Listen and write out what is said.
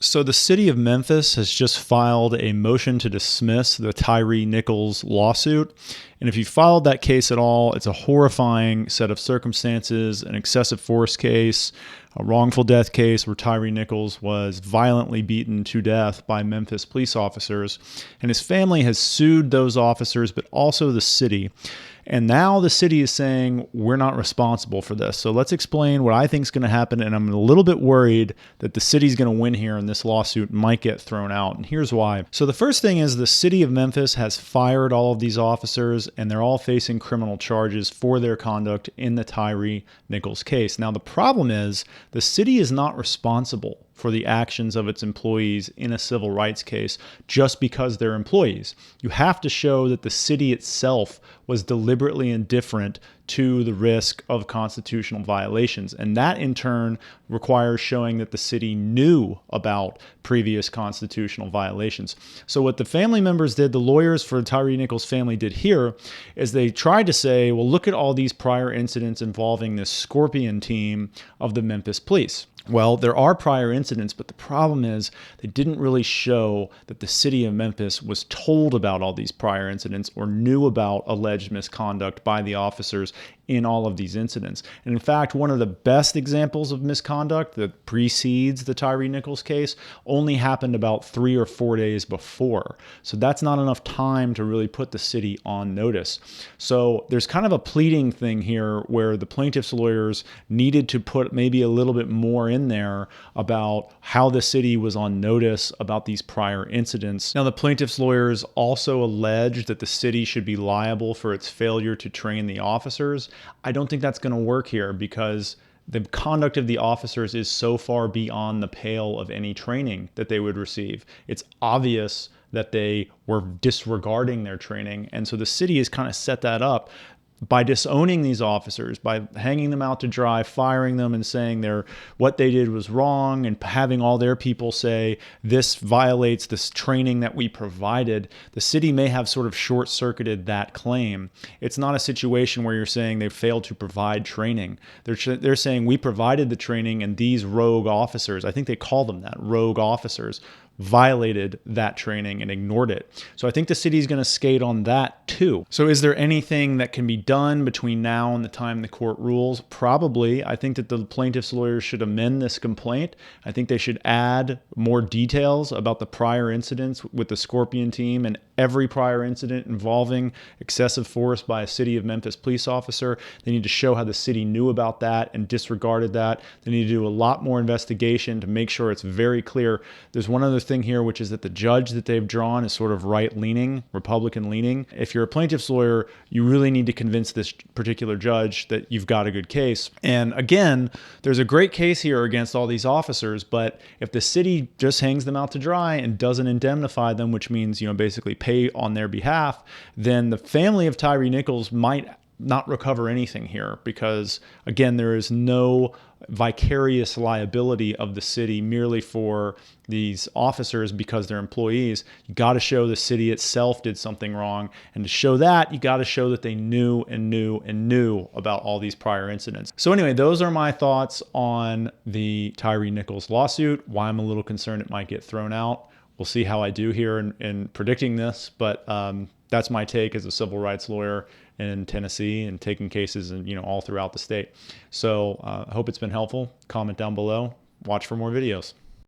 So the city of Memphis has just filed a motion to dismiss the Tyre Nichols lawsuit. And if you followed that case at all, it's a horrifying set of circumstances, an excessive force case, a wrongful death case where Tyre Nichols was violently beaten to death by Memphis police officers. And his family has sued those officers, but also the city. And now the city is saying, we're not responsible for this. So let's explain what I think is going to happen. And I'm a little bit worried that the city's going to win here and this lawsuit might get thrown out. And here's why. So the first thing is the city of Memphis has fired all of these officers, and they're all facing criminal charges for their conduct in the Tyre Nichols case. Now, the problem is the city is not responsible for the actions of its employees in a civil rights case just because they're employees. You have to show that the city itself was deliberately indifferent to the risk of constitutional violations. And that in turn requires showing that the city knew about previous constitutional violations. So what the family members did, the lawyers for Tyre Nichols' family did here, is they tried to say, well, look at all these prior incidents involving this Scorpion team of the Memphis police. Well, there are prior incidents, but the problem is they didn't really show that the city of Memphis was told about all these prior incidents or knew about alleged misconduct by the officers in all of these incidents. And in fact, one of the best examples of misconduct that precedes the Tyre Nichols case only happened about 3 or 4 days before. So that's not enough time to really put the city on notice. So there's kind of a pleading thing here where the plaintiff's lawyers needed to put maybe a little bit more in there about how the city was on notice about these prior incidents. Now, the plaintiff's lawyers also alleged that the city should be liable for its failure to train the officers. I don't think that's going to work here because the conduct of the officers is so far beyond the pale of any training that they would receive. It's obvious that they were disregarding their training. And so the city has kind of set that up by disowning these officers, by hanging them out to dry, firing them and saying what they did was wrong, and having all their people say this violates this training that we provided. The city may have sort of short-circuited that claim. It's not a situation where you're saying they failed to provide training. They're saying we provided the training and these rogue officers, I think they call them that, rogue officers, violated that training and ignored it. So I think the city's going to skate on that too. So is there anything that can be done between now and the time the court rules? Probably. I think that the plaintiff's lawyers should amend this complaint. I think they should add more details about the prior incidents with the Scorpion team and every prior incident involving excessive force by a city of Memphis police officer. They need to show how the city knew about that and disregarded that. They need to do a lot more investigation to make sure it's very clear. There's one other thing here, which is that the judge that they've drawn is sort of right-leaning, Republican-leaning. If you're a plaintiff's lawyer, you really need to convince this particular judge that you've got a good case. And again, there's a great case here against all these officers, but if the city just hangs them out to dry and doesn't indemnify them, which means, basically pay on their behalf, then the family of Tyre Nichols might not recover anything here because, again, there is no vicarious liability of the city merely for these officers because they're employees. You got to show the city itself did something wrong. And to show that, you got to show that they knew and knew and knew about all these prior incidents. So anyway, those are my thoughts on the Tyre Nichols lawsuit, why I'm a little concerned it might get thrown out. We'll see how I do here in predicting this, but that's my take as a civil rights lawyer in Tennessee and taking cases and all throughout the state. So I hope it's been helpful. Comment down below. Watch for more videos.